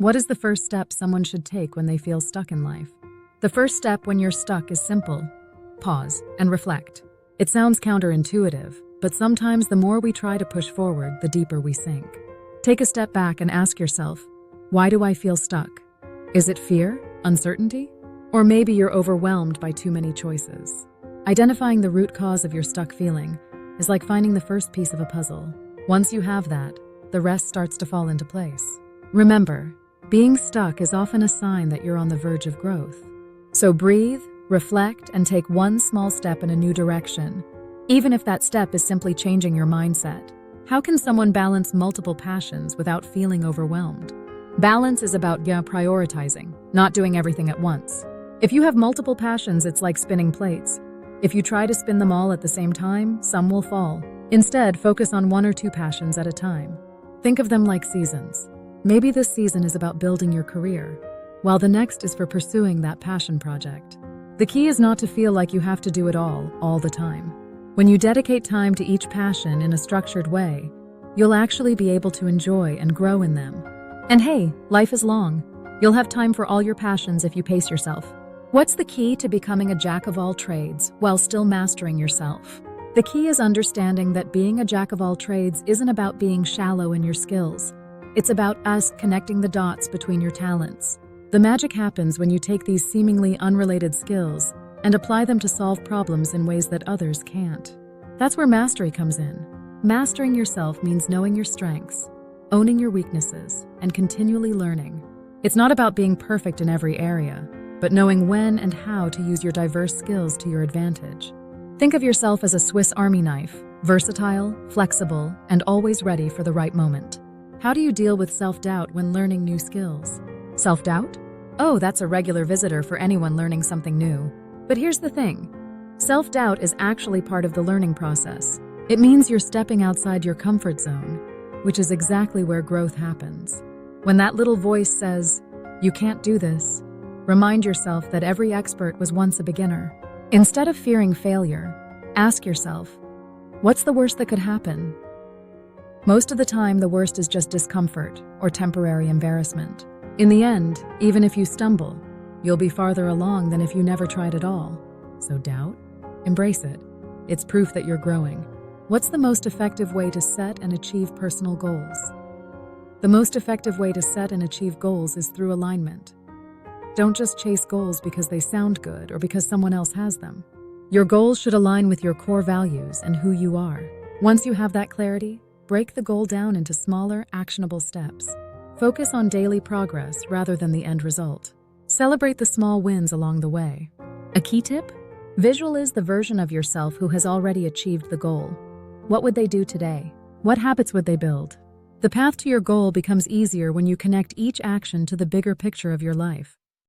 What is the first step someone should take when they feel stuck in life? The first step when you're stuck is simple. Pause and reflect. It sounds counterintuitive, but sometimes the more we try to push forward, the deeper we sink. Take a step back and ask yourself, why do I feel stuck? Is it fear, uncertainty? Or maybe you're overwhelmed by too many choices. Identifying the root cause of your stuck feeling is like finding the first piece of a puzzle. Once you have that, the rest starts to fall into place. Remember, being stuck is often a sign that you're on the verge of growth. So breathe, reflect, and take one small step in a new direction, even if that step is simply changing your mindset. How can someone balance multiple passions without feeling overwhelmed? Balance is about prioritizing, not doing everything at once. If you have multiple passions, it's like spinning plates. If you try to spin them all at the same time, some will fall. Instead, focus on one or two passions at a time. Think of them like seasons. Maybe this season is about building your career, while the next is for pursuing that passion project. The key is not to feel like you have to do it all the time. When you dedicate time to each passion in a structured way, you'll actually be able to enjoy and grow in them. And hey, life is long. You'll have time for all your passions if you pace yourself. What's the key to becoming a jack of all trades while still mastering yourself? The key is understanding that being a jack of all trades isn't about being shallow in your skills. It's about connecting the dots between your talents. The magic happens when you take these seemingly unrelated skills and apply them to solve problems in ways that others can't. That's where mastery comes in. Mastering yourself means knowing your strengths, owning your weaknesses, and continually learning. It's not about being perfect in every area, but knowing when and how to use your diverse skills to your advantage. Think of yourself as a Swiss Army knife, versatile, flexible, and always ready for the right moment. How do you deal with self-doubt when learning new skills? Self-doubt? Oh, that's a regular visitor for anyone learning something new. But here's the thing. Self-doubt is actually part of the learning process. It means you're stepping outside your comfort zone, which is exactly where growth happens. When that little voice says, "You can't do this," remind yourself that every expert was once a beginner. Instead of fearing failure, ask yourself, what's the worst that could happen? Most of the time, the worst is just discomfort or temporary embarrassment. In the end, even if you stumble, you'll be farther along than if you never tried at all. So doubt? Embrace it. It's proof that you're growing. What's the most effective way to set and achieve personal goals? The most effective way to set and achieve goals is through alignment. Don't just chase goals because they sound good or because someone else has them. Your goals should align with your core values and who you are. Once you have that clarity, break the goal down into smaller, actionable steps. Focus on daily progress rather than the end result. Celebrate the small wins along the way. A key tip? Visualize the version of yourself who has already achieved the goal. What would they do today? What habits would they build? The path to your goal becomes easier when you connect each action to the bigger picture of your life.